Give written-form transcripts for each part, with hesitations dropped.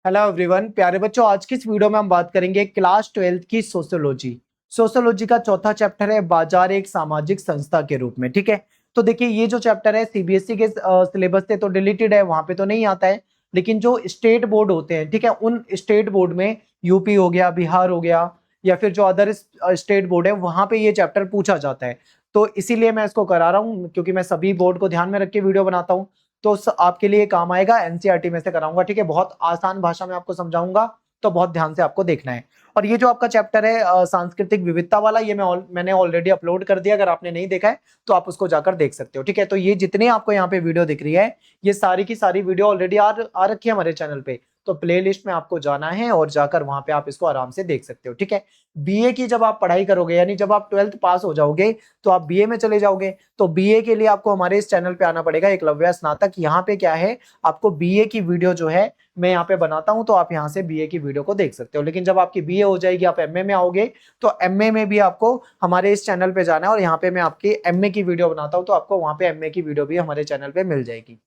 Hello everyone, प्यारे बच्चों। आज की इस वीडियो में हम बात करेंगे क्लास 12th की सोशियोलॉजी। सोशियोलॉजी का चौथा चैप्टर है बाजार एक सामाजिक संस्था के रूप में। ठीक है, तो देखिए ये जो चैप्टर है सीबीएसई के सिलेबस से तो डिलीटेड है, वहां पे तो नहीं आता है। लेकिन जो स्टेट बोर्ड होते हैं, ठीक है, उन स्टेट बोर्ड में यूपी हो गया, बिहार हो गया, या फिर जो अदर स्टेट बोर्ड है वहां पे ये चैप्टर पूछा जाता है। तो इसीलिए मैं इसको करा रहा हूँ, क्योंकि मैं सभी बोर्ड को ध्यान में रख के वीडियो बनाता हूँ। तो आपके लिए काम आएगा, एनसीईआरटी में से कराऊंगा। ठीक है, बहुत आसान भाषा में आपको समझाऊंगा, तो बहुत ध्यान से आपको देखना है। और ये जो आपका चैप्टर है सांस्कृतिक विविधता वाला, ये मैंने ऑलरेडी अपलोड कर दिया। अगर आपने नहीं देखा है तो आप उसको जाकर देख सकते हो। ठीक है, तो ये जितने आपको यहाँ पे वीडियो दिख रही है, ये सारी की सारी वीडियो ऑलरेडी आ रखी है हमारे चैनल पे। तो प्ले लिस्ट में आपको जाना है और जाकर वहां पे आप इसको आराम से देख सकते हो। ठीक है, बीए की जब आप पढ़ाई करोगे, यानी जब आप 12th पास हो जाओगे तो आप बीए में चले जाओगे। तो बीए के लिए आपको हमारे इस चैनल पे आना पड़ेगा, एकलव्य स्नातक। यहाँ पे क्या है, आपको बीए की वीडियो जो है मैं यहाँ पे बनाता हूँ, तो आप यहाँ से बीए की वीडियो को देख सकते हो। लेकिन जब आपकी बीए हो जाएगी, आप एमए में आओगे, तो एमए में भी आपको हमारे इस चैनल पे जाना है। और यहाँ पे मैं आपकी एमए की वीडियो बनाता हूँ, तो आपको वहां पे एमए की वीडियो भी हमारे चैनल पे मिल जाएगी।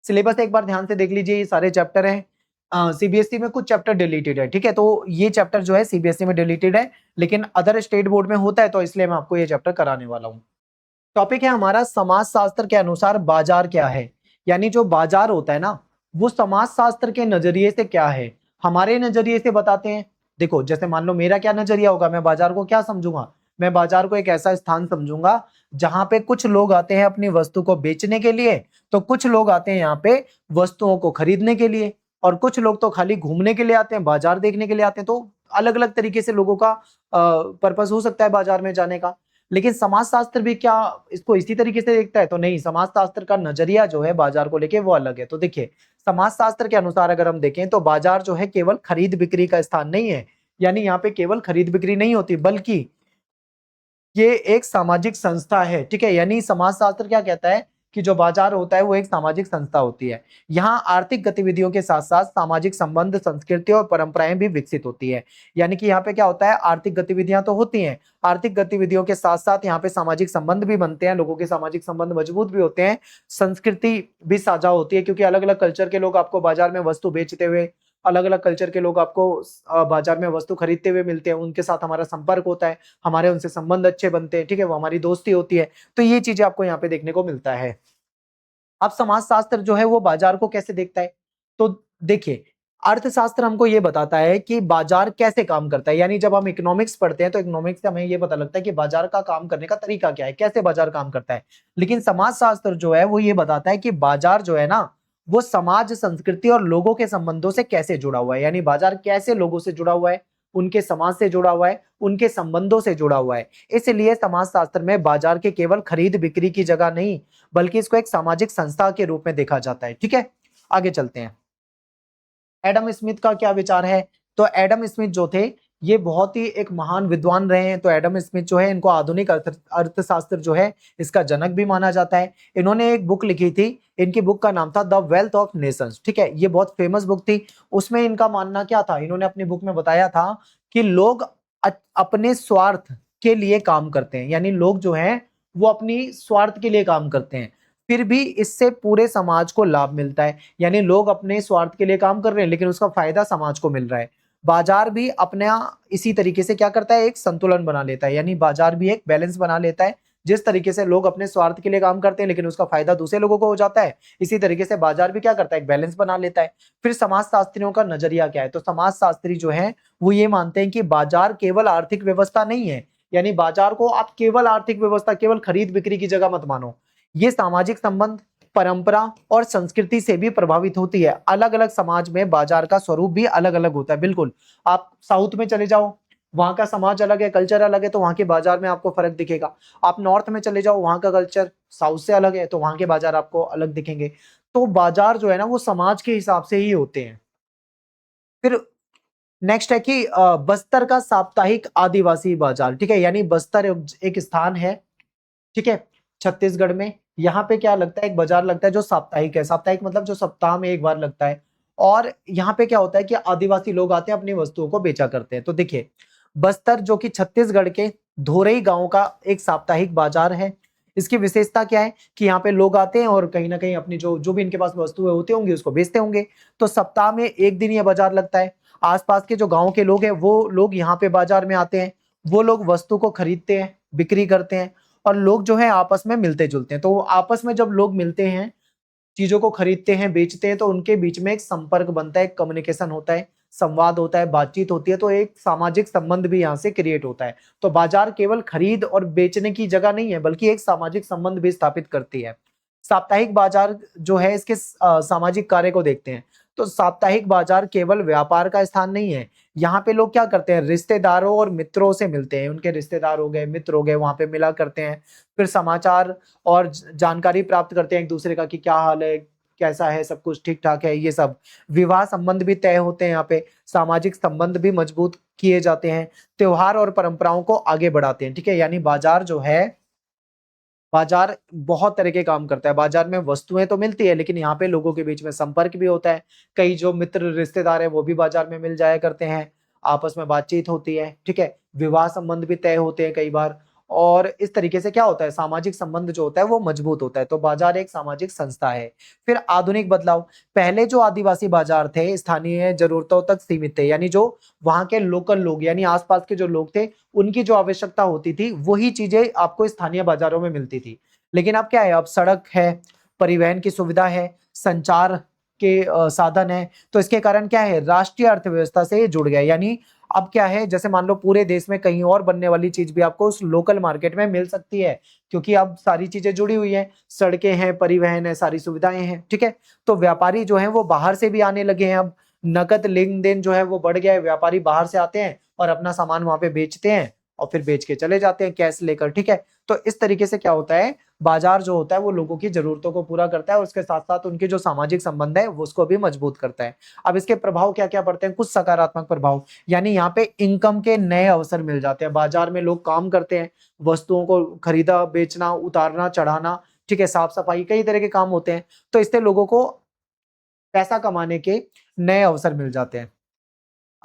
सिलेबस एक बार ध्यान से देख लीजिए, ये सारे चैप्टर हैं। सीबीएसई में कुछ चैप्टर डिलीटेड है। ठीक है, तो ये चैप्टर जो है सीबीएसई में डिलीटेड है, लेकिन अदर स्टेट बोर्ड में होता है, तो इसलिए मैं आपको ये चैप्टर कराने वाला हूँ। टॉपिक है हमारा समाजशास्त्र के अनुसार बाजार क्या है। यानी जो बाजार होता है ना, वो समाजशास्त्र के नजरिए से क्या है, हमारे नजरिए से बताते हैं। देखो, जैसे मान लो मेरा क्या नजरिया होगा, मैं बाजार को क्या समझूंगा, मैं बाजार को एक ऐसा स्थान समझूंगा जहां पे कुछ लोग आते हैं अपनी वस्तु को बेचने के लिए, तो कुछ लोग आते हैं यहाँ पे वस्तुओं को खरीदने के लिए, और कुछ लोग तो खाली घूमने के लिए आते हैं, बाजार देखने के लिए आते हैं। तो अलग अलग तरीके से लोगों का पर्पस हो सकता है बाजार में जाने का। लेकिन समाजशास्त्र भी क्या इसको इसी तरीके से देखता है? तो नहीं, समाजशास्त्र का नजरिया जो है बाजार को लेके वो अलग है। तो देखिए, समाजशास्त्र के अनुसार अगर हम देखें तो बाजार जो है केवल खरीद बिक्री का स्थान नहीं है। यानी यहाँ पे केवल खरीद बिक्री नहीं होती, बल्कि ये एक सामाजिक संस्था है। ठीक है, यानी समाजशास्त्र क्या कहता है कि जो बाजार होता है वो एक सामाजिक संस्था होती है। यहाँ आर्थिक गतिविधियों के साथ साथ सामाजिक संबंध, संस्कृति और परंपराएं भी विकसित होती है। यानी कि यहाँ पे क्या होता है, आर्थिक गतिविधियां तो होती हैं, आर्थिक गतिविधियों के साथ साथ यहाँ पे सामाजिक संबंध भी बनते हैं, लोगों के सामाजिक संबंध मजबूत भी होते हैं, संस्कृति भी साझा होती है, क्योंकि अलग अलग कल्चर के लोग आपको बाजार में वस्तु बेचते हुए, अलग अलग कल्चर के लोग आपको बाजार में वस्तु खरीदते हुए मिलते हैं, उनके साथ हमारा संपर्क होता है, हमारे उनसे संबंध अच्छे बनते हैं। ठीक है, वो हमारी दोस्ती होती है। तो ये चीजें आपको यहाँ पे देखने को मिलता है। अब समाजशास्त्र जो है वो बाजार को कैसे देखता है, तो देखिए, अर्थशास्त्र हमको ये बताता है कि बाजार कैसे काम करता है। यानी जब हम इकोनॉमिक्स पढ़ते हैं तो इकोनॉमिक्स से हमें ये पता लगता है कि बाजार का काम करने का तरीका क्या है, कैसे बाजार काम करता है। लेकिन समाजशास्त्र जो है वो ये बताता है कि बाजार जो है ना, वो समाज, संस्कृति और लोगों के संबंधों से कैसे जुड़ा हुआ है। यानी बाजार कैसे लोगों से जुड़ा हुआ है, उनके समाज से जुड़ा हुआ है, उनके संबंधों से जुड़ा हुआ है। इसलिए समाजशास्त्र में बाजार के केवल खरीद बिक्री की जगह नहीं, बल्कि इसको एक सामाजिक संस्था के रूप में देखा जाता है। ठीक है, आगे चलते हैं। एडम स्मिथ का क्या विचार है? तो एडम स्मिथ जो थे, ये बहुत ही एक महान विद्वान रहे हैं। तो एडम स्मिथ जो है, इनको आधुनिक अर्थशास्त्र जो है इसका जनक भी माना जाता है। इन्होंने एक बुक लिखी थी, इनकी बुक का नाम था द वेल्थ ऑफ नेशंस। ठीक है, ये बहुत फेमस बुक थी। उसमें इनका मानना क्या था, इन्होंने अपनी बुक में बताया था कि लोग अपने स्वार्थ के लिए काम करते हैं। यानी लोग जो हैं वो अपनी स्वार्थ के लिए काम करते हैं, फिर भी इससे पूरे समाज को लाभ मिलता है। यानी लोग अपने स्वार्थ के लिए काम कर रहे हैं, लेकिन उसका फायदा समाज को मिल रहा है। बाजार भी अपना इसी तरीके से क्या करता है, एक संतुलन बना लेता है। यानी बाजार भी एक बैलेंस बना लेता है। जिस तरीके से लोग अपने स्वार्थ के लिए काम करते हैं, लेकिन उसका फायदा दूसरे लोगों को हो जाता है, इसी तरीके से बाजार भी क्या करता है, एक बैलेंस बना लेता है। फिर समाजशास्त्रियों का नजरिया क्या है? तो समाजशास्त्री जो है वो ये मानते हैं कि बाजार केवल आर्थिक व्यवस्था नहीं है। यानी बाजार को आप केवल आर्थिक व्यवस्था, केवल खरीद बिक्री की जगह मत मानो। ये सामाजिक संबंध, परंपरा और संस्कृति से भी प्रभावित होती है। अलग अलग समाज में बाजार का स्वरूप भी अलग अलग होता है। बिल्कुल, आप साउथ में चले जाओ, वहां का समाज अलग है, कल्चर अलग है, तो वहां के बाजार में आपको फर्क दिखेगा। आप नॉर्थ में चले जाओ, वहां का कल्चर साउथ से अलग है, तो वहां के बाजार आपको अलग दिखेंगे। तो बाजार जो है ना, वो समाज के हिसाब से ही होते हैं। फिर नेक्स्ट है कि बस्तर का साप्ताहिक आदिवासी बाजार। ठीक है, यानी बस्तर एक स्थान है, ठीक है, छत्तीसगढ़ में। यहाँ पे क्या लगता है, एक बाजार लगता है जो साप्ताहिक है। साप्ताहिक मतलब जो सप्ताह में एक बार लगता है। और यहाँ पे क्या होता है कि आदिवासी लोग आते हैं, अपनी वस्तुओं को बेचा करते हैं। तो देखिए, बस्तर जो कि छत्तीसगढ़ के धोरई गांव का एक साप्ताहिक बाजार है। इसकी विशेषता क्या है कि यहाँ पे लोग आते हैं और कहीं ना कहीं अपनी जो जो भी इनके पास वस्तुएं होती होंगी उसको बेचते होंगे। तो सप्ताह में एक दिन ये बाजार लगता है। आसपास के जो गांव के लोग हैं वो लोग यहाँ पे बाजार में आते हैं, वो लोग वस्तु को खरीदते हैं, बिक्री करते हैं, और लोग जो है आपस में मिलते जुलते हैं। तो आपस में जब लोग मिलते हैं, चीजों को खरीदते हैं, बेचते हैं, तो उनके बीच में एक संपर्क बनता है, कम्युनिकेशन होता है, संवाद होता है, बातचीत होती है, तो एक सामाजिक संबंध भी यहाँ से क्रिएट होता है। तो बाजार केवल खरीद और बेचने की जगह नहीं है, बल्कि एक सामाजिक संबंध भी स्थापित करती है। साप्ताहिक बाजार जो है इसके सामाजिक कार्य को देखते हैं। तो साप्ताहिक बाजार केवल व्यापार का स्थान नहीं है। यहाँ पे लोग क्या करते हैं, रिश्तेदारों और मित्रों से मिलते हैं, उनके रिश्तेदार हो गए, मित्र हो गए, वहां पे मिला करते हैं। फिर समाचार और जानकारी प्राप्त करते हैं एक दूसरे का कि क्या हाल है, कैसा है, सब कुछ ठीक ठाक है, ये सब। विवाह संबंध भी तय होते हैं यहाँ पे, सामाजिक संबंध भी मजबूत किए जाते हैं, त्योहार और परंपराओं को आगे बढ़ाते हैं। ठीक है, यानी बाजार जो है, बाजार बहुत तरह के काम करता है। बाजार में वस्तुएं तो मिलती है, लेकिन यहाँ पे लोगों के बीच में संपर्क भी होता है। कई जो मित्र रिश्तेदार है वो भी बाजार में मिल जाया करते हैं, आपस में बातचीत होती है। ठीक है, विवाह संबंध भी तय होते हैं कई बार। और इस तरीके से क्या होता है, सामाजिक संबंध जो होता है वो मजबूत होता है। तो बाजार एक सामाजिक संस्था है। फिर आधुनिक बदलाव। पहले जो आदिवासी बाजार थे स्थानीय जरूरतों तक सीमित थे, यानी जो वहां के लोकल लोग यानी आसपास के जो लोग थे, उनकी जो आवश्यकता होती थी वही चीजें आपको स्थानीय बाजारों में मिलती थी। लेकिन अब क्या है, अब सड़क है, परिवहन की सुविधा है, संचार के साधन है, तो इसके कारण क्या है, राष्ट्रीय अर्थव्यवस्था से ये जुड़ गया। यानी अब क्या है, जैसे मान लो पूरे देश में कहीं और बनने वाली चीज भी आपको उस लोकल मार्केट में मिल सकती है, क्योंकि अब सारी चीजें जुड़ी हुई हैं, सड़कें हैं, परिवहन है, सारी सुविधाएं हैं। ठीक है, तो व्यापारी जो है वो बाहर से भी आने लगे हैं। अब नकद लेन देन जो है वो बढ़ गया है, व्यापारी बाहर से आते हैं और अपना सामान वहां पे बेचते हैं और फिर बेच के चले जाते हैं कैश लेकर। ठीक है, तो इस तरीके से क्या होता है, बाजार जो होता है वो लोगों की जरूरतों को पूरा करता है और उसके साथ साथ उनके जो सामाजिक संबंध है वो उसको भी मजबूत करता है। अब इसके प्रभाव क्या क्या पड़ते हैं, कुछ सकारात्मक प्रभाव, यानी यहाँ पे इनकम के नए अवसर मिल जाते हैं। बाजार में लोग काम करते हैं, वस्तुओं को खरीदा बेचना, उतारना चढ़ाना, ठीक है, साफ सफाई, कई तरह के काम होते हैं। तो इससे लोगों को पैसा कमाने के नए अवसर मिल जाते हैं।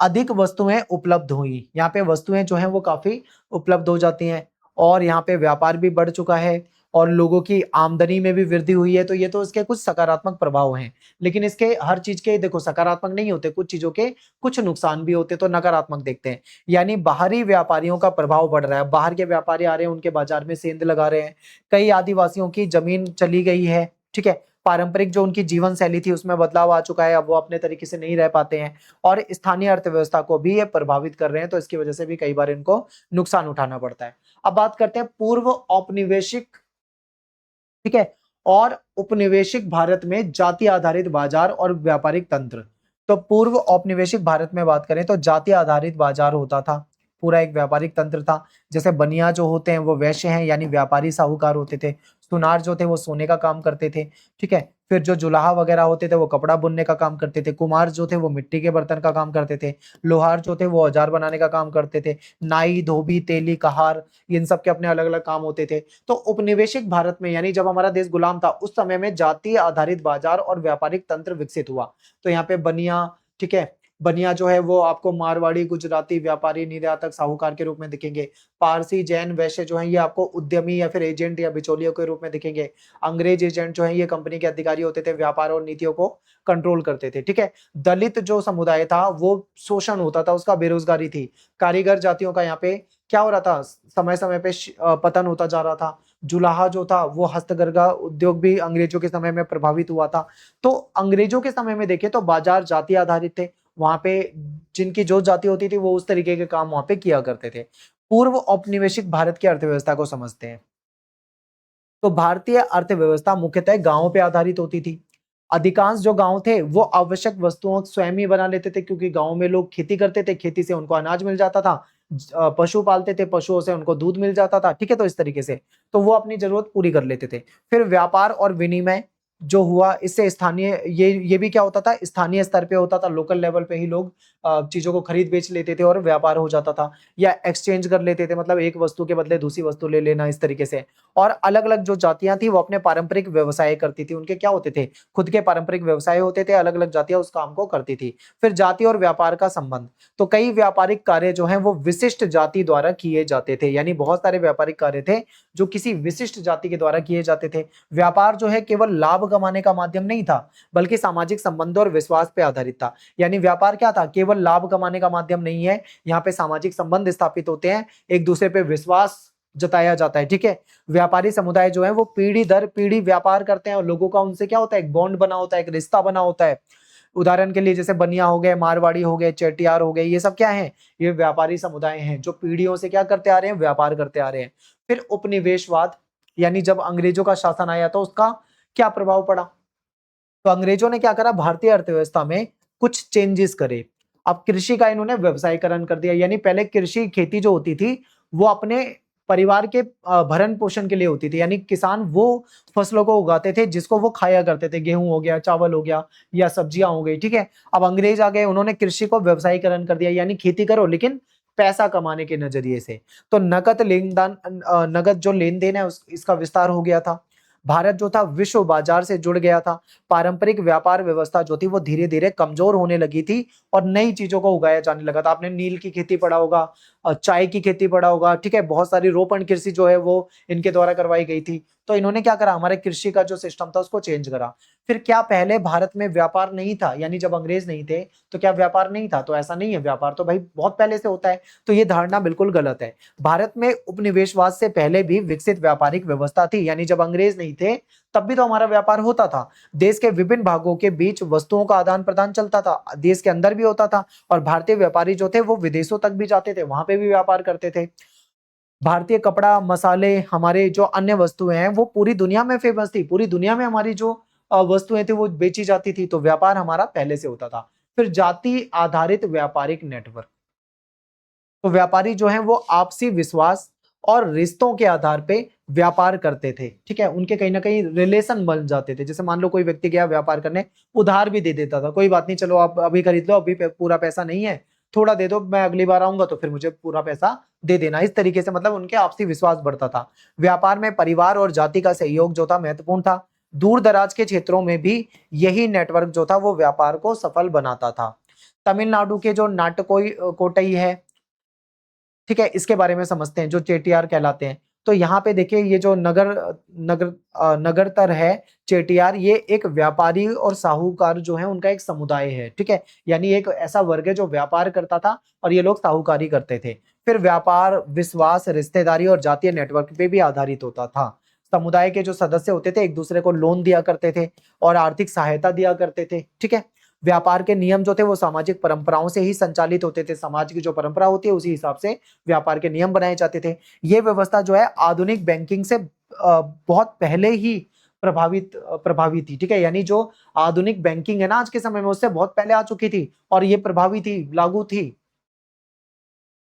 अधिक वस्तुएं उपलब्ध हुई, यहाँ पे वस्तुएं जो हैं वो काफी उपलब्ध हो जाती हैं, और यहाँ पे व्यापार भी बढ़ चुका है और लोगों की आमदनी में भी वृद्धि हुई है। तो ये तो इसके कुछ सकारात्मक प्रभाव हैं। लेकिन इसके हर चीज के देखो सकारात्मक नहीं होते, कुछ चीजों के कुछ नुकसान भी होते, तो नकारात्मक देखते हैं। यानी बाहरी व्यापारियों का प्रभाव बढ़ रहा है, बाहर के व्यापारी आ रहे हैं, उनके बाजार में सेंध लगा रहे हैं। कई आदिवासियों की जमीन चली गई है। ठीक है, पारंपरिक जो उनकी जीवन शैली थी उसमें बदलाव आ चुका है, अब वो अपने तरीके से नहीं रह पाते हैं, और स्थानीय अर्थव्यवस्था को भी ये प्रभावित कर रहे हैं। तो इसकी वजह से भी कई बार इनको नुकसान उठाना पड़ता है। अब बात करते हैं पूर्व औपनिवेशिक, ठीक है, और उपनिवेशिक भारत में जाति आधारित बाजार और व्यापारिक तंत्र। तो पूर्व औपनिवेशिक भारत में बात करें तो जाति आधारित बाजार होता था, पूरा एक व्यापारिक तंत्र था। जैसे बनिया जो होते हैं वो वैश्य हैं, यानी व्यापारी साहूकार होते थे। सुनार जो थे वो सोने का काम करते थे। ठीक है, फिर जो जुलाहा वगैरह होते थे वो कपड़ा बुनने का काम करते थे। कुम्हार जो थे वो मिट्टी के बर्तन का काम करते थे। लोहार जो थे वो औजार बनाने का काम करते थे। नाई, धोबी, तेली, कहार, इन सब के अपने अलग अलग काम होते थे। तो उपनिवेशिक भारत में, यानी जब हमारा देश गुलाम था उस समय में जाति आधारित बाजार और व्यापारिक तंत्र विकसित हुआ। तो यहाँ पे बनिया, ठीक है, बनिया जो है वो आपको मारवाड़ी, गुजराती, व्यापारी, निर्यातक, साहूकार के रूप में दिखेंगे। पारसी, जैन, वैश्य जो है ये आपको उद्यमी या फिर एजेंट या बिचौलियों के रूप में दिखेंगे। अंग्रेज एजेंट जो है ये कंपनी के अधिकारी होते थे, व्यापार और नीतियों को कंट्रोल करते थे। ठीक है, दलित जो समुदाय था वो शोषण होता था उसका, बेरोजगारी थी। कारीगर जातियों का यहाँ पे क्या हो रहा था, समय समय पे पतन होता जा रहा था। जुलाहा जो था वो हस्तकरघा उद्योग भी अंग्रेजों के समय में प्रभावित हुआ था। तो अंग्रेजों के समय में देखें तो बाजार जाति आधारित थे, वहां पे जिनकी जो जाति होती थी वो उस तरीके के काम वहां पे किया करते थे। पूर्व औपनिवेशिक भारत की अर्थव्यवस्था को समझते हैं। तो भारतीय अर्थव्यवस्था मुख्यतः गांवों पे आधारित होती थी। अधिकांश जो गांव थे वो आवश्यक वस्तुओं स्वयं ही बना लेते थे, क्योंकि गांव में लोग खेती करते थे, खेती से उनको अनाज मिल जाता था। पशु पालते थे, पशुओं से उनको दूध मिल जाता था। ठीक है, तो इस तरीके से तो वो अपनी जरूरत पूरी कर लेते थे। फिर व्यापार और विनिमय, जो हुआ इससे स्थानीय ये भी क्या होता था, स्थानीय स्तर पे होता था, लोकल लेवल पे ही लोग चीजों को खरीद बेच लेते थे और व्यापार हो जाता था, या एक्सचेंज कर लेते थे, मतलब एक वस्तु के बदले दूसरी वस्तु ले लेना, इस तरीके से। और अलग अलग जो जातियां थी वो अपने पारंपरिक व्यवसाय करती थी, उनके क्या होते थे, खुद के पारंपरिक व्यवसाय होते थे, अलग अलग जातियां उस काम को करती थी। फिर जाति और व्यापार का संबंध, तो कई व्यापारिक कार्य जो है वो विशिष्ट जाति द्वारा किए जाते थे, यानी बहुत सारे व्यापारिक कार्य थे जो किसी विशिष्ट जाति के द्वारा किए जाते थे। व्यापार जो है केवल लाभ कमाने का माध्यम नहीं था, बल्कि सामाजिक संबंधों और विश्वास पे आधारित था। यानी व्यापार क्या था, केवल लाभ कमाने का माध्यम नहीं है, यहाँ पे सामाजिक संबंध स्थापित होते हैं, एक दूसरे पे विश्वास जताया जाता है, ठीक है। व्यापारी समुदाय जो है वो पीढ़ी दर पीढ़ी व्यापार करते हैं और लोगों का उनसे क्या होता है, एक बॉन्ड बना होता है, एक रिश्ता बना होता है। उदाहरण के लिए जैसे बनिया हो गए, मारवाड़ी हो गए, चेटियार हो गए, ये सब क्या है, ये व्यापारी समुदाय हैं जो पीढ़ियों से क्या करते आ रहे हैं, व्यापार करते आ रहे हैं। फिर उपनिवेशवाद, यानी जब अंग्रेजों का शासन आया तो उसका क्या प्रभाव पड़ा, तो अंग्रेजों ने क्या करा, भारतीय अर्थव्यवस्था में कुछ चेंजेस करे। अब कृषि का इन्होंने व्यवसायीकरण कर दिया, यानी पहले कृषि खेती जो होती थी वो अपने परिवार के भरण पोषण के लिए होती थी, यानी किसान वो फसलों को उगाते थे जिसको वो खाया करते थे, गेहूं हो गया, चावल हो गया, या सब्जियां हो गई, ठीक है। अब अंग्रेज आ गए, उन्होंने कृषि को व्यवसायीकरण कर दिया, यानी खेती करो लेकिन पैसा कमाने के नजरिए से। तो नकद लेन देन, नगद जो लेन देन है इसका विस्तार हो गया था। भारत जो था विश्व बाजार से जुड़ गया था। पारंपरिक व्यापार व्यवस्था जो थी वो धीरे धीरे कमजोर होने लगी थी और नई चीजों को उगाया जाने लगा था। आपने नील की खेती पढ़ा होगा, चाय की खेती पढ़ा होगा, ठीक है। बहुत सारी रोपण कृषि जो है वो इनके द्वारा करवाई गई थी। तो इन्होंने क्या करा, हमारे कृषि का जो सिस्टम था उसको चेंज करा। फिर क्या पहले भारत में व्यापार नहीं था, यानी जब अंग्रेज नहीं थे तो क्या व्यापार नहीं था, तो ऐसा नहीं है, व्यापार तो भाई बहुत पहले से होता है। तो ये धारणा बिल्कुल गलत है। भारत में उपनिवेशवाद से पहले भी विकसित व्यापारिक व्यवस्था थी, यानी जब अंग्रेज नहीं थे तब भी तो हमारा व्यापार होता था। देश के विभिन्न भागों के बीच वस्तुओं का आदान प्रदान चलता था, देश के अंदर भी होता था, और भारतीय व्यापारी जो थे वो विदेशों तक भी जाते थे, वहां पे भी व्यापार करते थे। भारतीय कपड़ा, मसाले, हमारे जो अन्य वस्तुएं हैं वो पूरी दुनिया में फेमस थी, पूरी दुनिया में हमारी जो वस्तुएं थी वो बेची जाती थी, तो व्यापार हमारा पहले से होता था। फिर जाति आधारित व्यापारिक नेटवर्क, तो व्यापारी जो है वो आपसी विश्वास और रिश्तों के आधार पे व्यापार करते थे, ठीक है। उनके कहीं ना कहीं रिलेशन बन जाते थे। जैसे मान लो कोई व्यक्ति गया व्यापार करने, उधार भी दे देता था, कोई बात नहीं, चलो आप अभी खरीद लो, अभी पूरा पैसा नहीं है, थोड़ा दे दो, मैं अगली बार आऊंगा तो फिर मुझे पूरा पैसा दे देना। इस तरीके से मतलब उनके आपसी विश्वास बढ़ता था। व्यापार में परिवार और जाति का सहयोग जो था महत्वपूर्ण था। दूर दराज के क्षेत्रों में भी यही नेटवर्क जो था वो व्यापार को सफल बनाता था। तमिलनाडु के जो नाटकोई कोटई है, ठीक है, इसके बारे में समझते हैं, जो चेटियार कहलाते हैं। तो यहाँ पे देखिए ये जो नगरतर है चेटियार, ये एक व्यापारी और साहूकार जो है उनका एक समुदाय है, ठीक है। यानी एक ऐसा वर्ग है जो व्यापार करता था और ये लोग साहूकारी करते थे। फिर व्यापार विश्वास, रिश्तेदारी और जातीय नेटवर्क पे भी आधारित होता था। समुदाय के जो सदस्य होते थे एक दूसरे को लोन दिया करते थे और आर्थिक सहायता दिया करते थे, ठीक है। व्यापार के नियम जो थे वो सामाजिक परंपराओं से ही संचालित होते थे। समाज की जो परंपरा होती है उसी हिसाब से व्यापार के नियम बनाए जाते थे। ये व्यवस्था जो है आधुनिक बैंकिंग से बहुत पहले ही प्रभावी थी, ठीक है। यानी जो आधुनिक बैंकिंग है ना आज के समय में, उससे बहुत पहले आ चुकी थी और ये प्रभावी थी, लागू थी।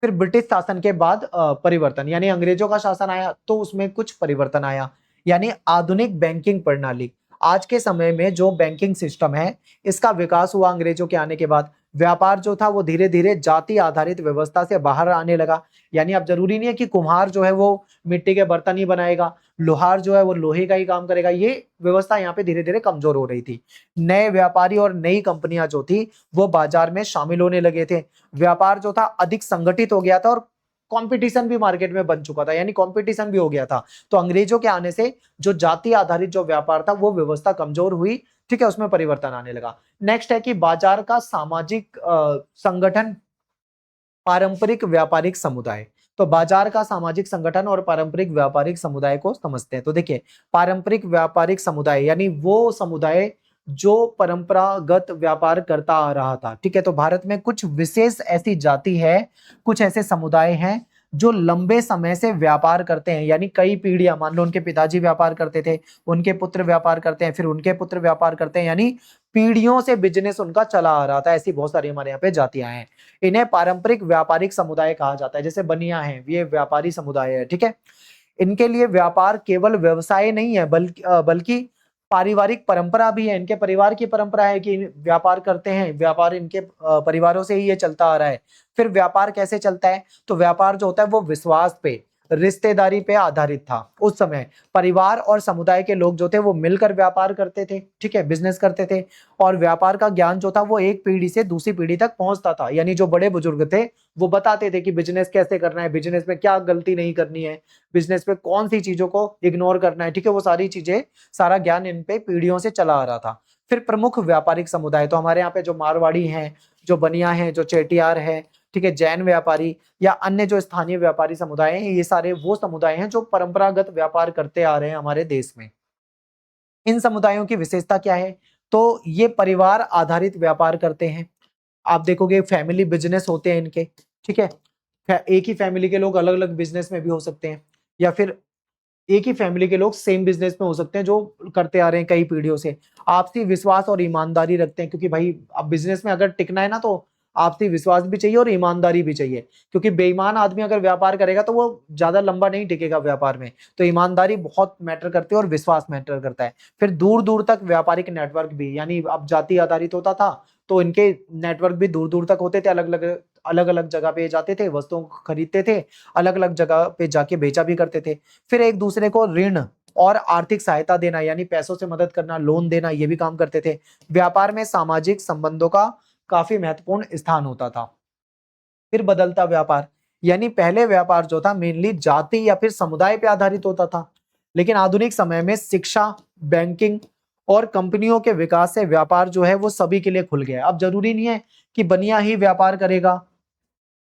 फिर ब्रिटिश शासन के बाद परिवर्तन, यानी अंग्रेजों का शासन आया तो उसमें कुछ परिवर्तन आया, यानी आधुनिक बैंकिंग प्रणाली। आज के समय में जो बैंकिंग सिस्टम है इसका विकास हुआ अंग्रेजों के आने के बाद। व्यापार जो था वो धीरे धीरे जाति आधारित व्यवस्था से बाहर आने लगा। यानी अब जरूरी नहीं है कि कुम्हार जो है वो मिट्टी के बर्तन ही बनाएगा, लोहार जो है वो लोहे का ही काम करेगा। ये व्यवस्था यहाँ पे धीरे धीरे कमजोर हो रही थी। नए व्यापारी और नई कंपनियां जो थी वो बाजार में शामिल होने लगे थे। व्यापार जो था अधिक संगठित हो गया था और कंपटीशन भी मार्केट में बन चुका था, यानी कंपटीशन भी हो गया था। तो अंग्रेजों के आने से जो जाति आधारित जो व्यापार था वो व्यवस्था कमजोर हुई, ठीक है, उसमें परिवर्तन आने लगा। नेक्स्ट है कि बाजार का सामाजिक संगठन, पारंपरिक व्यापारिक समुदाय। तो बाजार का सामाजिक संगठन और पारंपरिक व्यापारिक समुदाय को समझते हैं। तो देखिए पारंपरिक व्यापारिक समुदाय यानी वो समुदाय जो परंपरागत व्यापार करता आ रहा था, ठीक है। तो भारत में कुछ विशेष ऐसी जाति है, कुछ ऐसे समुदाय हैं जो लंबे समय से व्यापार करते हैं, यानी कई पीढ़ियां, मान लो उनके पिताजी व्यापार करते थे, उनके पुत्र व्यापार करते हैं, फिर उनके पुत्र व्यापार करते हैं, यानी पीढ़ियों से बिजनेस उनका चला आ रहा था। ऐसी बहुत सारी हमारे यहाँ पे जातियां हैं। इन्हें पारंपरिक व्यापारिक समुदाय कहा जाता है। जैसे बनिया है, ये व्यापारी समुदाय है, ठीक है। इनके लिए व्यापार केवल व्यवसाय नहीं है बल्कि पारिवारिक परंपरा भी है, इनके परिवार की परंपरा है कि व्यापार करते हैं, व्यापार इनके परिवारों से ही ये चलता आ रहा है। फिर व्यापार कैसे चलता है, तो व्यापार जो होता है वो विश्वास पे, रिश्तेदारी पे आधारित था। उस समय परिवार और समुदाय के लोग जो थे वो मिलकर व्यापार करते थे, ठीक है, बिजनेस करते थे। और व्यापार का ज्ञान जो था वो एक पीढ़ी से दूसरी पीढ़ी तक पहुंचता था, यानी जो बड़े बुजुर्ग थे वो बताते थे कि बिजनेस कैसे करना है, बिजनेस में क्या गलती नहीं करनी है, बिजनेस में कौन सी चीजों को इग्नोर करना है, ठीक है, वो सारी चीजें, सारा ज्ञान इन पे पीढ़ियों से चला आ रहा था। फिर प्रमुख व्यापारिक समुदाय, तो हमारे यहाँ पे जो मारवाड़ी हैं, जो बनिया हैं, जो चेटियार है, ठीक है, जैन व्यापारी या अन्य जो स्थानीय व्यापारी समुदाय हैं, ये सारे वो समुदाय हैं जो परंपरागत व्यापार करते आ रहे हैं हमारे देश में। इन समुदायों की विशेषता क्या है, तो ये परिवार आधारित व्यापार करते हैं। आप देखोगे फैमिली बिजनेस होते हैं इनके, ठीक है, एक ही फैमिली के लोग अलग अलग बिजनेस में भी हो सकते हैं, या फिर एक ही फैमिली के लोग सेम बिजनेस में हो सकते हैं जो करते आ रहे हैं कई पीढ़ियों से। आपसी विश्वास और ईमानदारी रखते हैं, क्योंकि भाई अब बिजनेस में अगर टिकना है ना तो आपसी विश्वास भी चाहिए और ईमानदारी भी चाहिए, क्योंकि बेईमान आदमी अगर व्यापार करेगा तो वो ज्यादा लंबा नहीं टिकेगा व्यापार में। तो ईमानदारी बहुत मैटर करती है और विश्वास मैटर करता है। फिर दूर दूर तक व्यापारिक नेटवर्क भी, यानी अब जाति आधारित होता था तो इनके नेटवर्क भी दूर दूर तक होते थे, अलग अलग जगह पे जाते थे, वस्तुओं को खरीदते थे, अलग अलग जगह पे जाके बेचा भी करते थे। फिर एक दूसरे को ऋण और आर्थिक सहायता देना, यानी पैसों से मदद करना, लोन देना, ये भी काम करते थे। व्यापार में सामाजिक संबंधों का काफी महत्वपूर्ण स्थान होता था। फिर बदलता व्यापार, यानी पहले व्यापार जो था मेनली जाति या फिर समुदाय पे आधारित होता था, लेकिन आधुनिक समय में शिक्षा, बैंकिंग और कंपनियों के विकास से व्यापार जो है वो सभी के लिए खुल गया है। अब जरूरी नहीं है कि बनिया ही व्यापार करेगा,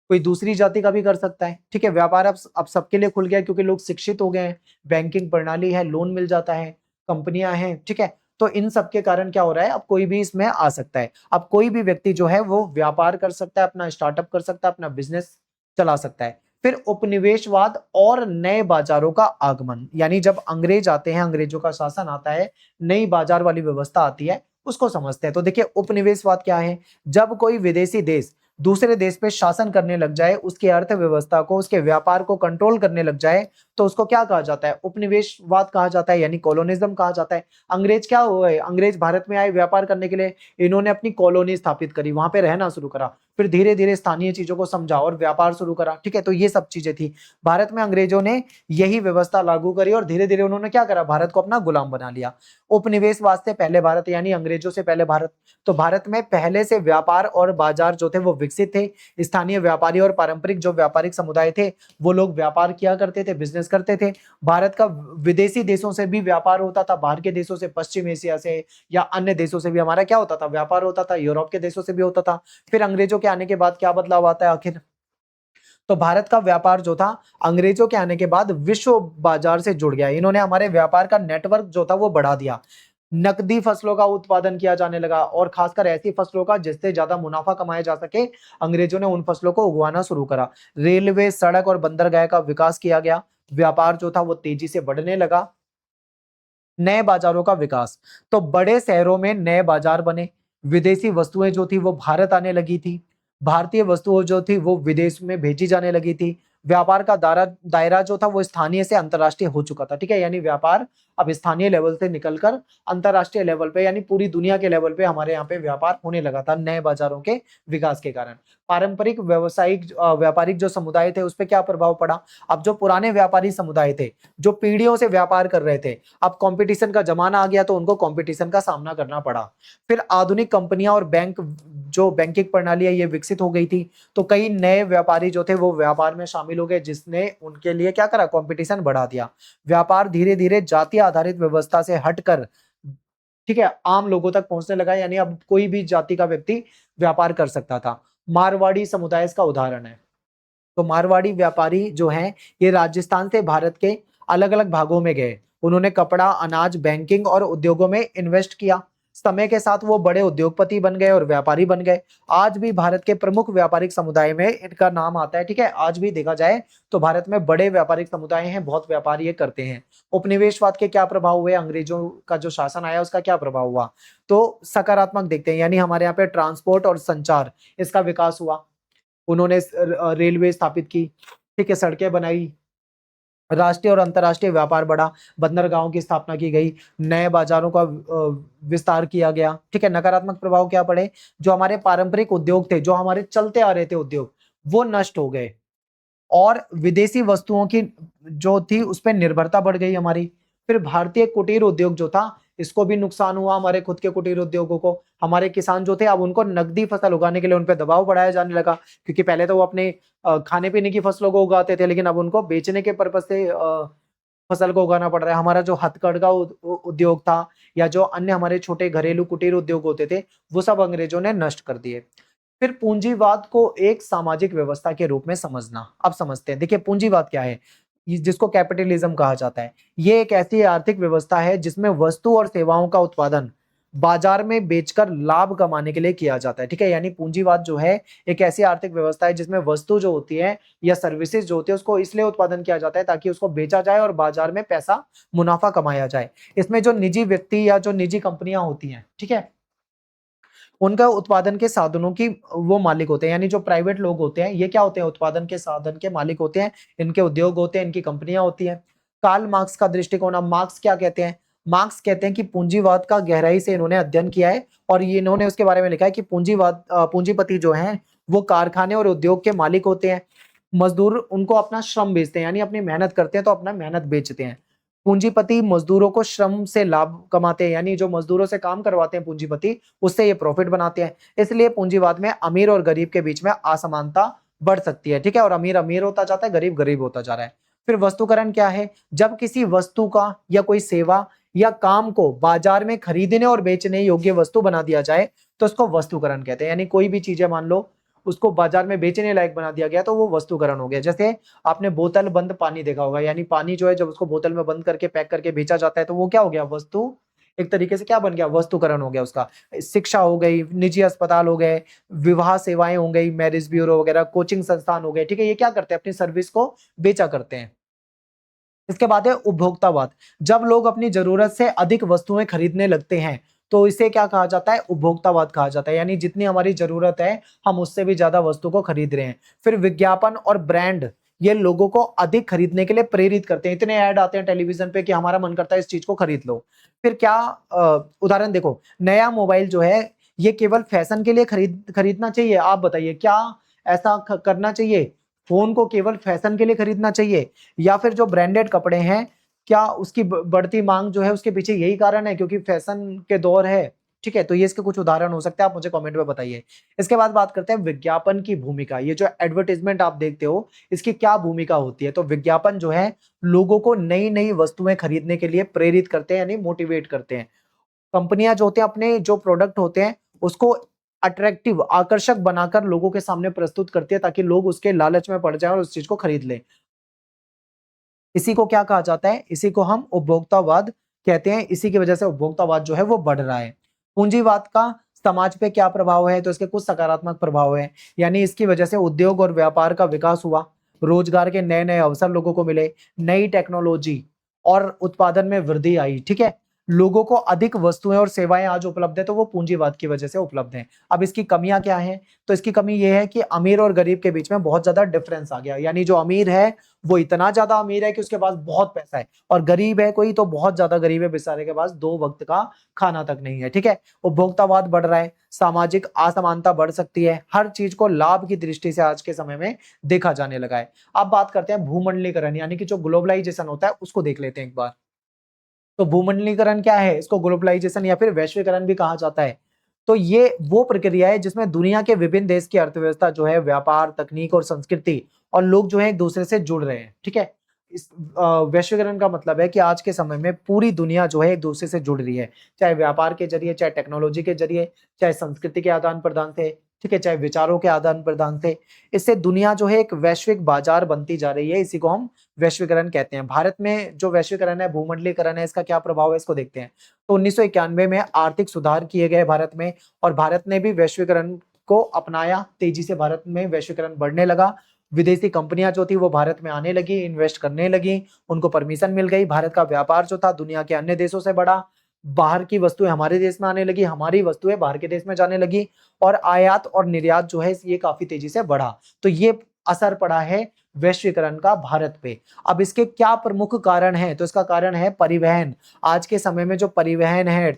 कोई दूसरी जाति का भी कर सकता है, ठीक है। व्यापार अब सबके लिए खुल गया है, क्योंकि लोग शिक्षित हो गए हैं, बैंकिंग प्रणाली है, लोन मिल जाता है, कंपनियां हैं, ठीक है। तो इन सब के कारण क्या हो रहा है, अब कोई भी इसमें आ सकता है। अब कोई भी व्यक्ति जो है वो व्यापार कर सकता है, अपना स्टार्टअप कर सकता है, अपना बिजनेस चला सकता है। फिर उपनिवेशवाद और नए बाजारों का आगमन, यानी जब अंग्रेज आते हैं, अंग्रेजों का शासन आता है, नई बाजार वाली व्यवस्था आती है, उसको समझते हैं। तो देखिए उपनिवेशवाद क्या है, जब कोई विदेशी देश दूसरे देश पे शासन करने लग जाए, उसकी अर्थव्यवस्था को, उसके व्यापार को कंट्रोल करने लग जाए, तो उसको क्या कहा जाता है, उपनिवेशवाद कहा जाता है, यानी कॉलोनिज्म कहा जाता है। अंग्रेज क्या हुए, अंग्रेज भारत में आए व्यापार करने के लिए, इन्होंने अपनी कॉलोनी स्थापित करी, वहां पे रहना शुरू करा, फिर धीरे धीरे स्थानीय चीजों को समझा और व्यापार शुरू करा, ठीक है। तो ये सब चीजें थी भारत में, अंग्रेजों ने यही व्यवस्था लागू करी और धीरे धीरे उन्होंने क्या करा, भारत को अपना गुलाम बना लिया। उपनिवेशवाद से पहले भारत, यानी अंग्रेजों से पहले भारत, तो भारत में पहले से व्यापार और बाजार जो थे वो विकसित थे। स्थानीय व्यापारी और पारंपरिक जो व्यापारिक समुदाय थे वो लोग व्यापार किया करते थे, बिजनेस करते थे। भारत का विदेशी देशों से भी व्यापार होता था, बाहर के देशों से, पश्चिम एशिया से या अन्य देशों से भी हमारा क्या होता था, व्यापार होता था। यूरोप के देशों से भी होता था। फिर अंग्रेजों के आने के बाद क्या बदलाव आता है आखिर, तो भारत का व्यापार जो था अंग्रेजों के आने के बाद विश्व बाजार से जुड़ गया। इन्होंने हमारे व्यापार का नेटवर्क जो था वो बढ़ा दिया। नकदी फसलों का उत्पादन किया जाने लगा, और खासकर ऐसी फसलों का जिससे ज्यादा मुनाफा कमाया जा सके, अंग्रेजों ने उन फसलों को उगवाना शुरू करा। रेलवे, सड़क और बंदरगाह का विकास किया गया। व्यापार जो था वो तेजी से बढ़ने लगा। नए बाजारों का विकास, तो बड़े शहरों में नए बाजार बने। विदेशी वस्तुएं जो थी वो भारत आने लगी थी। भारतीय वस्तुएं जो थी वो विदेश में भेजी जाने लगी थी। व्यापार का दायरा जो था वो स्थानीय से अंतर्राष्ट्रीय हो चुका था, ठीक है। यानी व्यापार अब स्थानीय लेवल से निकलकर अंतर्राष्ट्रीय लेवल पे, यानी पूरी दुनिया के लेवल पे हमारे यहाँ पे व्यापार होने लगा था नए बाजारों के विकास के कारण। पारंपरिक व्यवसायिक व्यापारिक जो समुदाय थे उस पर क्या प्रभाव पड़ा, अब जो पुराने व्यापारी समुदाय थे जो पीढ़ियों से व्यापार कर रहे थे, अब कंपटीशन का जमाना आ गया तो उनको कंपटीशन का सामना करना पड़ा। फिर आधुनिक कंपनियां और बैंक, जो बैंकिंग प्रणाली है ये विकसित हो गई थी, तो कई नए व्यापारी जो थे वो व्यापार में शामिल हो गए, जिसने उनके लिए क्या करा, कंपटीशन बढ़ा दिया। व्यापार धीरे धीरे जाति आधारित व्यवस्था से हटकर, ठीक है, आम लोगों तक पहुंचने लगा, यानी अब कोई भी जाति का व्यक्ति व्यापार कर सकता था। मारवाड़ी समुदाय इसका उदाहरण है। तो मारवाड़ी व्यापारी जो हैं ये राजस्थान से भारत के अलग अलग भागों में गए। उन्होंने कपड़ा, अनाज, बैंकिंग और उद्योगों में इन्वेस्ट किया। समय के साथ वो बड़े उद्योगपति बन गए और व्यापारी बन गए। आज भी भारत के प्रमुख व्यापारिक समुदाय में इनका नाम आता है, ठीक है। आज भी देखा जाए तो भारत में बड़े व्यापारिक समुदाय हैं, बहुत व्यापार ये करते हैं। उपनिवेशवाद के क्या प्रभाव हुए, अंग्रेजों का जो शासन आया उसका क्या प्रभाव हुआ, तो सकारात्मक देखते हैं, यानी हमारे यहाँ पे ट्रांसपोर्ट और संचार इसका विकास हुआ। उन्होंने रेलवे स्थापित की, ठीक है, सड़कें बनाई, राष्ट्रीय और अंतर्राष्ट्रीय व्यापार बढ़ा, बंदरगाहों की स्थापना की गई, नए बाजारों का विस्तार किया गया। ठीक है, नकारात्मक प्रभाव क्या पड़े? जो हमारे पारंपरिक उद्योग थे, जो हमारे चलते आ रहे थे उद्योग, वो नष्ट हो गए और विदेशी वस्तुओं की जो थी उस पर निर्भरता बढ़ गई हमारी। फिर भारतीय कुटीर उद्योग जो था, इसको भी नुकसान हुआ, हमारे खुद के कुटीर उद्योगों को। हमारे किसान जो थे, अब उनको नकदी फसल उगाने के लिए उन पे दबाव बढ़ाया जाने लगा, क्योंकि पहले तो वो अपने खाने पीने की फसलों को उगाते थे, लेकिन अब उनको बेचने के पर्पज से फसल को उगाना पड़ रहा है। हमारा जो हथकरघा उद्योग था या जो अन्य हमारे छोटे घरेलू कुटीर उद्योग होते थे, वो सब अंग्रेजों ने नष्ट कर दिए। फिर पूंजीवाद को एक सामाजिक व्यवस्था के रूप में समझना। अब समझते हैं, देखिए पूंजीवाद क्या है, जिसको कैपिटलिज्म कहा जाता है। ये एक ऐसी आर्थिक व्यवस्था है जिसमें वस्तु और सेवाओं का उत्पादन बाजार में बेचकर लाभ कमाने के लिए किया जाता है। ठीक है, यानी पूंजीवाद जो है एक ऐसी आर्थिक व्यवस्था है जिसमें वस्तु जो होती है या सर्विसेज जो होती है उसको इसलिए उत्पादन किया जाता है ताकि उसको बेचा जाए और बाजार में पैसा मुनाफा कमाया जाए। इसमें जो निजी व्यक्ति या जो निजी कंपनियां होती हैं, ठीक है, उनका उत्पादन के साधनों की वो मालिक होते हैं। यानी जो प्राइवेट लोग होते हैं, ये क्या होते हैं? उत्पादन के साधन के मालिक होते हैं। इनके उद्योग होते हैं, इनकी कंपनियां होती हैं। कार्ल मार्क्स का दृष्टिकोण, अब मार्क्स क्या कहते हैं? मार्क्स कहते हैं कि पूंजीवाद का गहराई से इन्होंने अध्ययन किया है और ये इन्होंने उसके बारे में लिखा है कि पूंजीपति जो हैं वो कारखाने और उद्योग के मालिक होते हैं। मजदूर उनको अपना श्रम बेचते हैं, यानी अपनी मेहनत करते हैं तो अपना मेहनत बेचते हैं। पूंजीपति मजदूरों को श्रम से लाभ कमाते हैं, यानी जो मजदूरों से काम करवाते हैं पूंजीपति, उससे ये प्रॉफिट बनाते हैं। इसलिए पूंजीवाद में अमीर और गरीब के बीच में असमानता बढ़ सकती है। ठीक है, और अमीर अमीर होता जाता है, गरीब गरीब होता जा रहा है। फिर वस्तुकरण क्या है? जब किसी वस्तु का या कोई सेवा या काम को बाजार में खरीदने और बेचने योग्य वस्तु बना दिया जाए तो उसको वस्तुकरण कहते हैं। यानी कोई भी चीज है, मान लो उसको बाजार में बेचने लायक बना दिया गया तो वो वस्तुकरण हो गया। जैसे आपने बोतल बंद पानी देखा होगा, यानी पानी जो है जब उसको बोतल में बंद करके पैक करके बेचा जाता है तो वो क्या हो गया? वस्तु, एक तरीके से क्या बन गया? वस्तुकरण हो गया उसका। शिक्षा हो गई, निजी अस्पताल हो गए, विवाह सेवाएं हो गई, मैरिज ब्यूरो वगैरह, कोचिंग संस्थान हो गए। ठीक है, ये क्या करते हैं? अपनी सर्विस को बेचा करते हैं। इसके बाद है उपभोक्तावाद। जब लोग अपनी जरूरत से अधिक वस्तुएं खरीदने लगते हैं तो इसे क्या कहा जाता है? उपभोक्तावाद कहा जाता है। यानी जितनी हमारी जरूरत है हम उससे भी ज्यादा वस्तु को खरीद रहे हैं। फिर विज्ञापन और ब्रांड, ये लोगों को अधिक खरीदने के लिए प्रेरित करते हैं। इतने ऐड आते हैं टेलीविजन पे कि हमारा मन करता है इस चीज को खरीद लो। फिर क्या उदाहरण देखो, नया मोबाइल जो है ये केवल फैशन के लिए खरीदना चाहिए? आप बताइए, क्या ऐसा करना चाहिए? फोन को केवल फैशन के लिए खरीदना चाहिए या फिर जो ब्रांडेड कपड़े हैं, क्या उसकी बढ़ती मांग जो है उसके पीछे यही कारण है क्योंकि फैशन के दौर है? ठीक है, तो ये इसके कुछ उदाहरण हो सकते हैं, आप मुझे कमेंट में बताइए। इसके बाद बात करते हैं विज्ञापन की भूमिका। ये जो एडवर्टाइजमेंट आप देखते हो इसकी क्या भूमिका होती है? तो विज्ञापन जो है लोगों को नई नई वस्तुएं खरीदने के लिए प्रेरित करते हैं, यानी मोटिवेट करते हैं। कंपनियां जो होते हैं अपने जो प्रोडक्ट होते हैं उसको अट्रैक्टिव, आकर्षक बनाकर लोगों के सामने प्रस्तुत करती है ताकि लोग उसके लालच में पड़ जाएं और उस चीज को खरीद लें। इसी को क्या कहा जाता है? इसी को हम उपभोक्तावाद कहते हैं। इसी की वजह से उपभोक्तावाद जो है वो बढ़ रहा है। पूंजीवाद का समाज पे क्या प्रभाव है? तो इसके कुछ सकारात्मक प्रभाव है। यानी इसकी वजह से उद्योग और व्यापार का विकास हुआ, रोजगार के नए नए अवसर लोगों को मिले, नई टेक्नोलॉजी और उत्पादन में वृद्धि आई। ठीक है, लोगों को अधिक वस्तुएं और सेवाएं आज उपलब्ध है तो वो पूंजीवाद की वजह से उपलब्ध हैं। अब इसकी कमियां क्या हैं? तो इसकी कमी ये है कि अमीर और गरीब के बीच में बहुत ज्यादा डिफरेंस आ गया। यानी जो अमीर है वो इतना ज्यादा अमीर है कि उसके पास बहुत पैसा है, और गरीब है कोई तो बहुत ज्यादा गरीब है, बेचारे के पास दो वक्त का खाना तक नहीं है। ठीक है, उपभोक्तावाद बढ़ रहा है, सामाजिक असमानता बढ़ सकती है, हर चीज को लाभ की दृष्टि से आज के समय में देखा जाने लगा है। अब बात करते हैं भूमंडलीकरण, यानी कि जो ग्लोबलाइजेशन होता है उसको देख लेते हैं एक बार। तो भूमंडलीकरण क्या है? इसको ग्लोबलाइजेशन या फिर वैश्वीकरण भी कहा जाता है। तो ये वो प्रक्रिया है जिसमें दुनिया के विभिन्न देश की अर्थव्यवस्था जो है, व्यापार, तकनीक और संस्कृति और लोग जो है एक दूसरे से जुड़ रहे हैं। ठीक है, इस वैश्वीकरण का मतलब है कि आज के समय में पूरी दुनिया जो है एक दूसरे से जुड़ रही है, चाहे व्यापार के जरिए, चाहे टेक्नोलॉजी के जरिए, चाहे संस्कृति के आदान प्रदान से, ठीक है, चाहे विचारों के आदान प्रदान से। इससे दुनिया जो है एक वैश्विक बाजार बनती जा रही है। इसी को हम वैश्वीकरण कहते हैं। भारत में जो वैश्वीकरण है, भूमंडलीकरण है, इसका क्या प्रभाव है इसको देखते हैं। तो 1991 में आर्थिक सुधार किए गए भारत में, और भारत ने भी वैश्वीकरण को अपनाया। तेजी से भारत में वैश्वीकरण बढ़ने लगा। विदेशी कंपनियां जो थी वो भारत में आने लगी, इन्वेस्ट करने लगी, उनको परमिशन मिल गई। भारत का व्यापार जो था दुनिया के अन्य देशों से बढ़ा, बाहर की वस्तुएं हमारे देश में आने लगी, हमारी वस्तुएं बाहर के देश में जाने लगी, और आयात और निर्यात जो है ये काफी तेजी से बढ़ा। तो ये असर पड़ा है वैश्वीकरण का भारत पे। अब इसके क्या प्रमुख कारण हैं? तो इसका कारण है परिवहन। आज के समय में जो परिवहन है,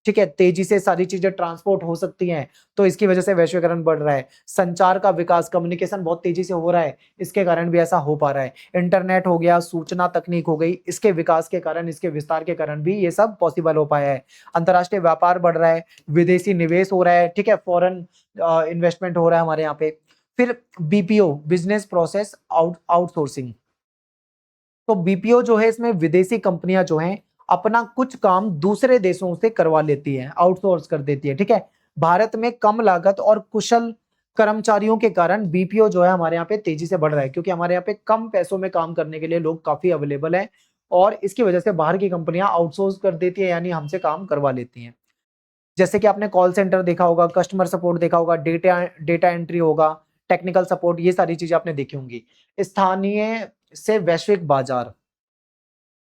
ठीक है, तेजी से सारी चीजें ट्रांसपोर्ट हो सकती हैं, तो इसकी वजह से वैश्वीकरण बढ़ रहा है। संचार का विकास, कम्युनिकेशन बहुत तेजी से हो रहा है, इसके कारण भी ऐसा हो पा रहा है। इंटरनेट हो गया, सूचना तकनीक हो गई, इसके विकास के कारण, इसके विस्तार के कारण भी ये सब पॉसिबल हो पाया है। अंतर्राष्ट्रीय व्यापार बढ़ रहा है, विदेशी निवेश हो रहा है, ठीक है, फॉरेन इन्वेस्टमेंट हो रहा है हमारे यहाँ पे। फिर बीपीओ, बिजनेस प्रोसेस आउटसोर्सिंग। तो बीपीओ जो है, इसमें विदेशी कंपनियां जो हैं अपना कुछ काम दूसरे देशों से करवा लेती है, आउटसोर्स कर देती है, ठीक है। भारत में कम लागत और कुशल कर्मचारियों के कारण बीपीओ जो है हमारे यहाँ पे तेजी से बढ़ रहा है, क्योंकि हमारे यहाँ पे कम पैसों में काम करने के लिए लोग काफी अवेलेबल है, और इसकी वजह से बाहर की कंपनियां आउटसोर्स कर देती है, यानी हमसे काम करवा लेती हैं। जैसे कि आपने कॉल सेंटर देखा होगा, कस्टमर सपोर्ट देखा होगा, डेटा डेटा एंट्री होगा, टेक्निकल सपोर्ट, ये सारी चीजें आपने देखी होंगी। स्थानीय से वैश्विक बाजार।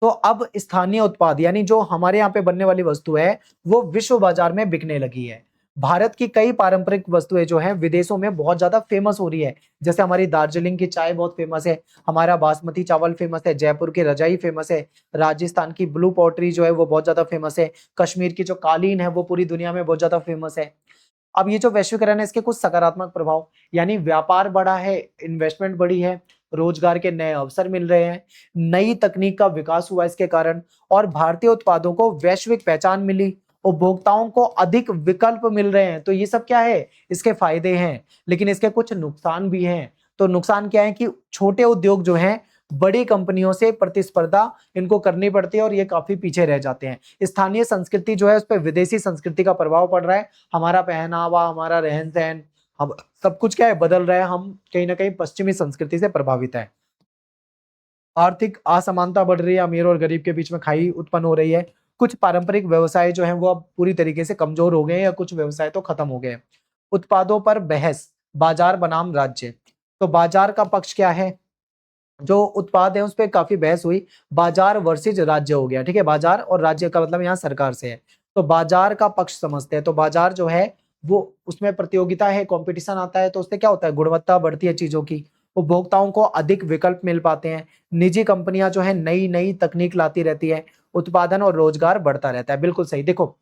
तो अब स्थानीय उत्पाद, यानी जो हमारे यहाँ पे बनने वाली वस्तु है, वो विश्व बाजार में बिकने लगी है। भारत की कई पारंपरिक वस्तुएं जो हैं विदेशों में बहुत ज्यादा फेमस हो रही है। जैसे हमारी दार्जिलिंग की चाय बहुत फेमस है, हमारा बासमती चावल फेमस है, जयपुर की रजाई फेमस है, राजस्थान की ब्लू पॉटरी जो है वो बहुत ज्यादा फेमस है, कश्मीर की जो कालीन है वो पूरी दुनिया में बहुत ज्यादा फेमस है। अब ये जो वैश्वीकरण है, इसके कुछ सकारात्मक प्रभाव, यानी व्यापार बढ़ा है, इन्वेस्टमेंट बढ़ी है, रोजगार के नए अवसर मिल रहे हैं, नई तकनीक का विकास हुआ इसके कारण, और भारतीय उत्पादों को वैश्विक पहचान मिली, उपभोक्ताओं को अधिक विकल्प मिल रहे हैं। तो ये सब क्या है, इसके फायदे हैं। लेकिन इसके कुछ नुकसान भी हैं। तो नुकसान क्या है कि छोटे उद्योग जो हैं बड़ी कंपनियों से प्रतिस्पर्धा इनको करनी पड़ती है, और ये काफी पीछे रह जाते हैं। स्थानीय संस्कृति जो है उस पर विदेशी संस्कृति का प्रभाव पड़ रहा है। हमारा पहनावा, हमारा रहन सहन, हम सब कुछ क्या है, बदल रहा है। हम कहीं ना कहीं पश्चिमी संस्कृति से प्रभावित है। आर्थिक असमानता बढ़ रही है, अमीर और गरीब के बीच में खाई उत्पन्न हो रही है। कुछ पारंपरिक व्यवसाय जो हैं वो अब पूरी तरीके से कमजोर हो गए हैं, या कुछ व्यवसाय तो खत्म हो गए हैं। उत्पादों पर बहस, बाजार बनाम राज्य। तो बाजार का पक्ष क्या है, जो उत्पाद है उस पर काफी बहस हुई। बाजार वर्सेज राज्य हो गया, ठीक है, बाजार और राज्य का मतलब यहाँ सरकार से है। तो बाजार का पक्ष समझते हैं। तो बाजार जो है वो, उसमें प्रतियोगिता है, कंपटीशन आता है, तो उससे क्या होता है, गुणवत्ता बढ़ती है चीजों की, उपभोक्ताओं को अधिक विकल्प मिल पाते हैं, निजी कंपनियां जो है नई नई तकनीक लाती रहती है, उत्पादन और रोजगार बढ़ता रहता है। बिल्कुल सही। देखो,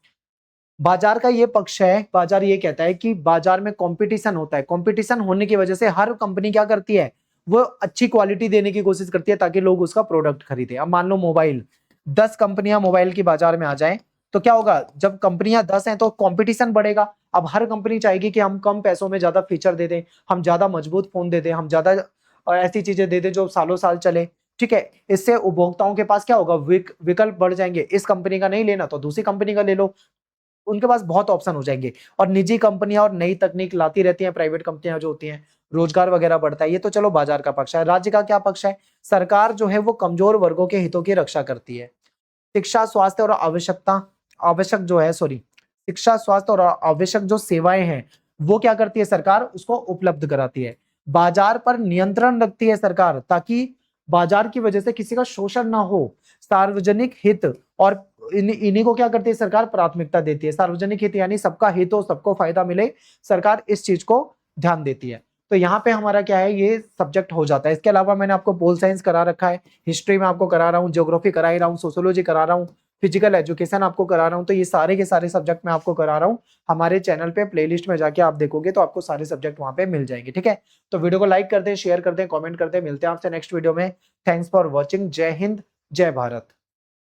बाजार का ये पक्ष है, बाजार ये कहता है कि बाजार में कंपटीशन होता है, कंपटीशन होने की वजह से हर कंपनी क्या करती है, वो अच्छी क्वालिटी देने की कोशिश करती है ताकि लोग उसका प्रोडक्ट खरीदे। अब मान लो मोबाइल, 10 कंपनियां मोबाइल की बाजार में आ जाएं, तो क्या होगा, जब कंपनियां 10 हैं तो कंपटीशन बढ़ेगा। अब हर कंपनी चाहेगी कि हम कम पैसों में ज्यादा फीचर दे दें, हम ज्यादा मजबूत फोन दे दें, हम ज्यादा ऐसी चीजें दे दें जो सालों साल चले, ठीक है। इससे उपभोक्ताओं के पास क्या होगा, विकल्प बढ़ जाएंगे, इस कंपनी का नहीं लेना तो दूसरी कंपनी का ले लो, उनके पास बहुत ऑप्शन हो जाएंगे। और निजी कंपनियां और नई तकनीक लाती रहती हैं, प्राइवेट कंपनियां जो होती हैं, रोजगार वगैरह बढ़ता है। ये तो चलो बाजार का पक्ष है। राज्य का क्या पक्ष है, सरकार जो है वो कमजोर वर्गों के हितों की रक्षा करती है। शिक्षा, स्वास्थ्य और आवश्यक जो है, सॉरी, शिक्षा, स्वास्थ्य और आवश्यक जो सेवाएं हैं वो क्या करती है, सरकार उसको उपलब्ध कराती है। बाजार पर नियंत्रण रखती है सरकार, ताकि बाजार की वजह से किसी का शोषण ना हो। सार्वजनिक हित, और इन्हीं को क्या करती है सरकार, प्राथमिकता देती है। सार्वजनिक हित यानी सबका हित हो, सबको फायदा मिले, सरकार इस चीज को ध्यान देती है। तो यहाँ पे हमारा क्या है, ये सब्जेक्ट हो जाता है। इसके अलावा मैंने आपको पोल साइंस करा रखा है, हिस्ट्री में आपको करा रहा हूँ, ज्योग्राफी करा ही रहा हूँ, सोशियोलॉजी करा रहा हूँ, फिजिकल एजुकेशन आपको करा रहा हूँ। तो ये सारे के सारे सब्जेक्ट मैं आपको करा रहा हूँ। हमारे चैनल पे प्लेलिस्ट में जाके आप देखोगे तो आपको सारे सब्जेक्ट वहां पे मिल जाएंगे, ठीक है। तो वीडियो को लाइक कर दें, शेयर कर दें, कमेंट कर दें। मिलते हैं आपसे नेक्स्ट वीडियो में। Thanks for watching. जय हिंद, जय भारत।